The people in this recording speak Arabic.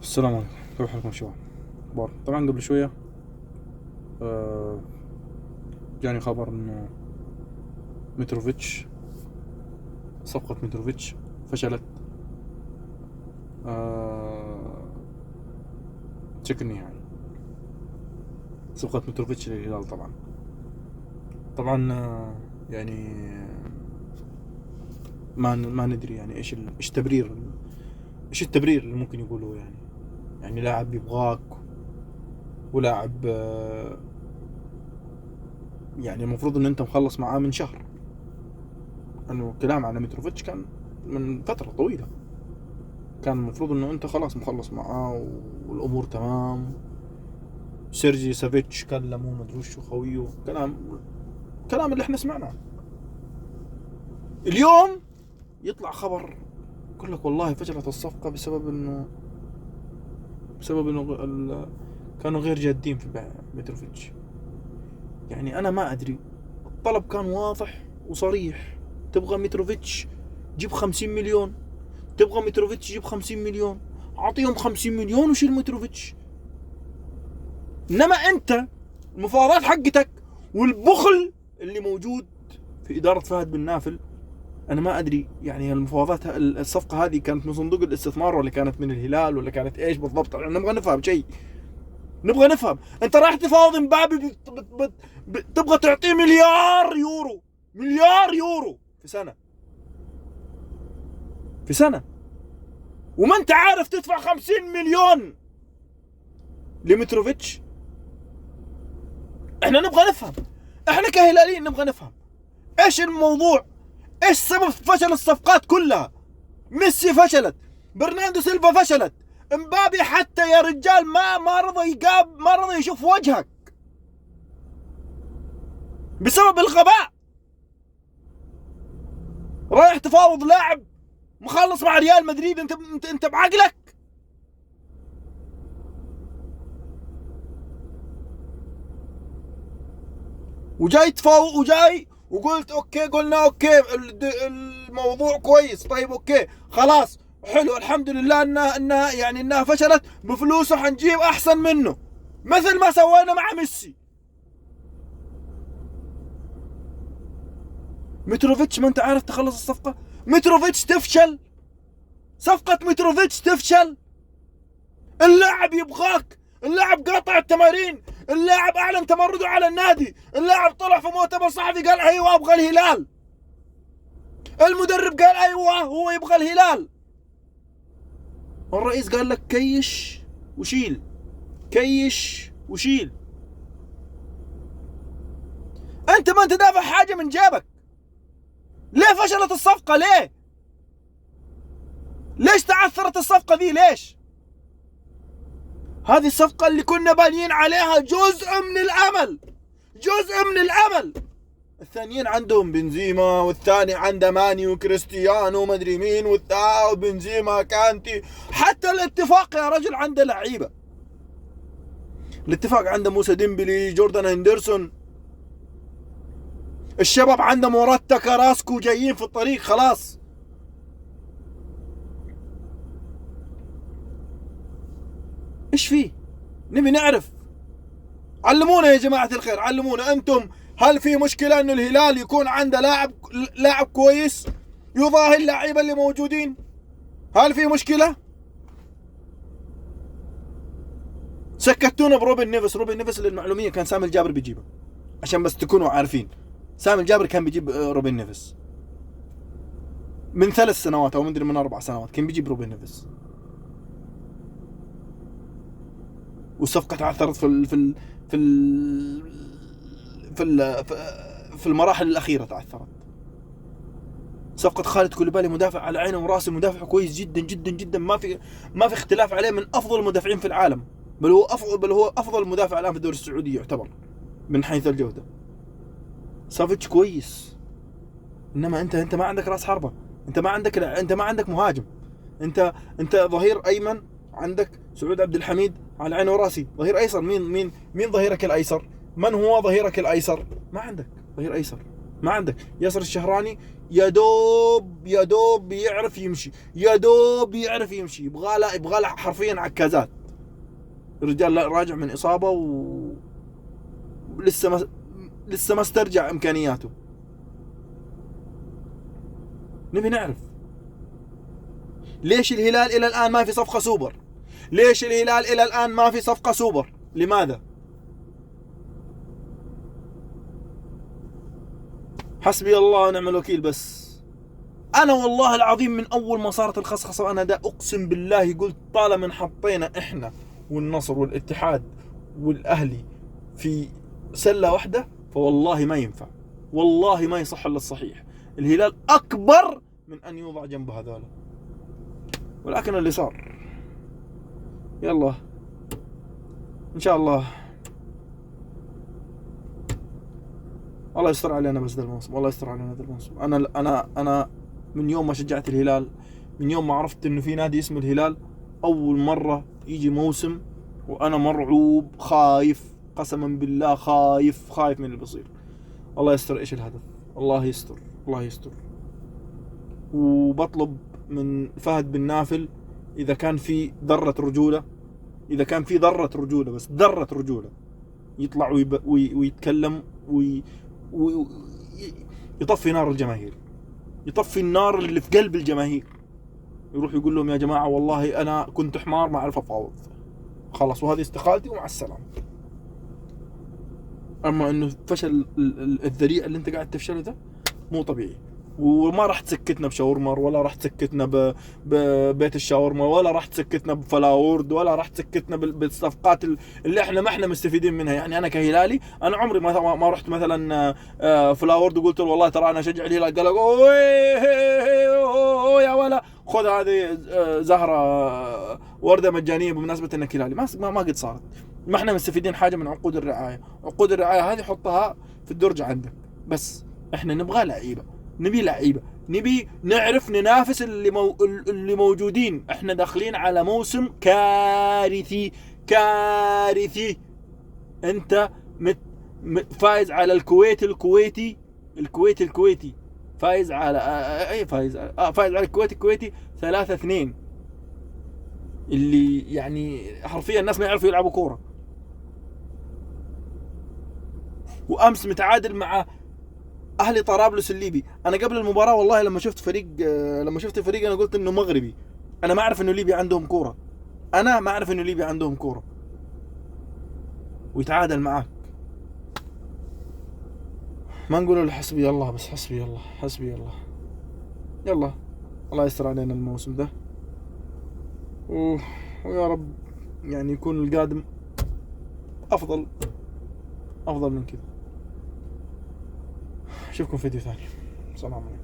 السلام عليكم، كيف حالكم شباب؟ اخبار؟ طبعا قبل شوية آه، جاني خبر انه متروفيتش، صفقة متروفيتش فشلت. آه، بشكل نهائي صفقة متروفيتش للهلال. طبعا يعني ما ندري يعني ايش التبرير اللي ممكن يقولوه. يعني لاعب يبغاك، ولاعب يعني المفروض ان انت مخلص معاه من شهر، انه كلام على متروفيتش كان من فترة طويلة. كان المفروض انه انت خلاص مخلص معاه والامور تمام. سيرجي سافيتش كلمه مدري وشو خويه، كلام اللي احنا سمعناه. اليوم يطلع خبر يقول لك والله فشلت الصفقة بسبب انه كانوا غير جادين في بيع متروفيتش. يعني انا ما ادري، الطلب كان واضح وصريح. تبغى متروفيتش جيب 50 مليون، تبغى متروفيتش جيب 50 مليون، اعطيهم 50 مليون وشيل متروفيتش. انما انت المفاوضات حقتك والبخل اللي موجود في اداره فهد بن نافل، انا ما ادري يعني المفاوضات الصفقه هذه كانت من صندوق الاستثمار ولا كانت من الهلال ولا كانت ايش بالضبط. نبغى نفهم شيء، نبغى نفهم. انت رايح تفاوض مبابي تبغى تعطيه مليار يورو، مليار يورو في سنه، وما انت عارف تدفع 50 مليون لمتروفيتش. احنا نبغى نفهم، احنا كهلاليين نبغى نفهم ايش الموضوع، ايش سبب فشل الصفقات كلها. ميسي فشلت، برناردو سيلفا فشلت، امبابي حتى يا رجال ما رضى ما رضى يشوف وجهك بسبب الغباء. رايح تفاوض لاعب مخلص مع ريال مدريد، انت بعقلك؟ وجاي تفاوض وقلت اوكي، قلنا اوكي الموضوع كويس، طيب اوكي خلاص حلو، الحمد لله انها فشلت، بفلوسه حنجيب احسن منه مثل ما سوينا مع ميسي. متروفيتش ما انت عارف تخلص الصفقة، متروفيتش تفشل، صفقة متروفيتش تفشل، اللاعب يبغاك، اللاعب قاطع التمارين، اللاعب اعلن تمرده على النادي، اللاعب طلع في مؤتمر صحفي قال ايوه ابغى الهلال، المدرب قال ايوه هو يبغى الهلال، الرئيس قال لك كيش وشيل، كيش وشيل. انت ما انت دافع حاجه من جيبك. ليه فشلت الصفقه؟ ليش تعثرت الصفقه ذي؟ ليش؟ هذه الصفقه اللي كنا بانيين عليها جزء من الامل. الثانيين عندهم بنزيما، والثاني عنده ماني وكريستيانو ومدري مين، وبنزيما كانتي، حتى الاتفاق يا رجل عنده لعيبه. الاتفاق عنده موسى ديمبلي، جوردان هندرسون، الشباب عنده موراتا، كراسكو جايين في الطريق خلاص. ايش فيه؟ نبي نعرف، علمونا يا جماعة الخير، علمونا انتم. هل في مشكلة انه الهلال يكون عنده لاعب كويس يضاهي اللعيبة اللي موجودين؟ هل في مشكلة؟ سكتونا بروبن نيفس للمعلومية كان سامي الجابر بيجيبه، عشان بس تكونوا عارفين. سامي الجابر كان بيجيب روبن نيفس من 3 سنوات او من 4 سنوات، كان بيجيب روبن نيفس. والصفقة تعثرت في المراحل الأخيرة، تعثرت. صفقة خالد كوليبالي مدافع على عينه وراسه، مدافع كويس جدا جدا جدا، ما في اختلاف عليه، من أفضل المدافعين في العالم، بل هو أفضل مدافع الآن في الدوري السعودي يعتبر من حيث الجودة. سافيتش كويس، إنما أنت ما عندك رأس حربة، أنت ما عندك مهاجم، أنت ظهير أيمن، عندك سعود عبد الحميد على عيني وراسي. ظهير ايسر، مين ظهيرك الايسر؟ من هو ظهيرك الايسر؟ ما عندك ظهير ايسر، ما عندك. ياسر الشهراني يا دوب يعرف يمشي، يا دوب يعرف يمشي، يبغى له حرفيا عكازات. الرجال راجع من إصابة لسه ما استرجع إمكانياته. نبي نعرف ليش الهلال إلى الآن ما في صفقة سوبر؟ ليش الهلال إلى الآن ما في صفقة سوبر؟ لماذا؟ حسبي الله ونعم الوكيل. بس أنا والله العظيم من أول ما صارت الخصخصة وأنا دا أقسم بالله قلت طالما حطينا إحنا والنصر والاتحاد والأهلي في سلة واحدة فوالله ما ينفع، والله ما يصح إلا الصحيح. الهلال أكبر من أن يوضع جنب هذول، ولكن اللي صار يلا إن شاء الله الله يستر علينا. بس ذا الموسم والله يستر علينا ذا الموسم. أنا من يوم ما شجعت الهلال، من يوم ما عرفت إنه في نادي اسمه الهلال، أول مرة يجي موسم وأنا مرعوب خايف، قسما بالله خايف من اللي بيصير. الله يستر. إيش الهدف؟ الله يستر، الله يستر. وبطلب من فهد بن نافل إذا كان في ذرة رجولة، إذا كان في ذرة رجولة، بس ذرة رجولة، يطلع ويتكلم ويطفي نار الجماهير، يطفي النار اللي في قلب الجماهير، يروح يقول لهم يا جماعة والله أنا كنت حمار ما أعرف أفاوض، خلاص وهذه استقالتي ومع السلامة. أما إنه فشل الذريع اللي أنت قاعد تفشله ده مو طبيعي. وما راح تسكتنا بشاورمر، ولا راح تسكتنا ببيت الشاورما، ولا راح تسكتنا بفلاورد، ولا راح تسكتنا بالصفقات اللي احنا ما احنا مستفيدين منها. يعني انا كهلالي انا عمري ما رحت مثلا فلاورد وقلت له والله ترى انا اشجع الهلال، قال لك اوه يا ولا خذ هذه زهره ورده مجانيه بمناسبه انك هلالي. ما قد صارت. ما احنا مستفيدين حاجه من عقود الرعايه. عقود الرعايه هذه حطها في الدرج عندك. بس احنا نبغى لعيبه، نبي لعيبه، نبي نعرف ننافس اللي موجودين. احنا داخلين على موسم كارثي كارثي. انت فايز على الكويتي فايز على فايز على الكويتي 3-2، اللي يعني حرفيا الناس ما يعرفوا يلعبوا كوره. وامس متعادل مع اهلي طرابلس الليبي. انا قبل المباراه والله لما شفت الفريق انا قلت انه مغربي. انا ما اعرف انه ليبيا عندهم كوره، ويتعادل معاك. ما نقول له حسبي الله، بس حسبي الله. يلا الله يستر علينا الموسم ده، ويا رب يعني يكون القادم افضل من كذا. اشوفكم فيديو ثاني. السلام عليكم.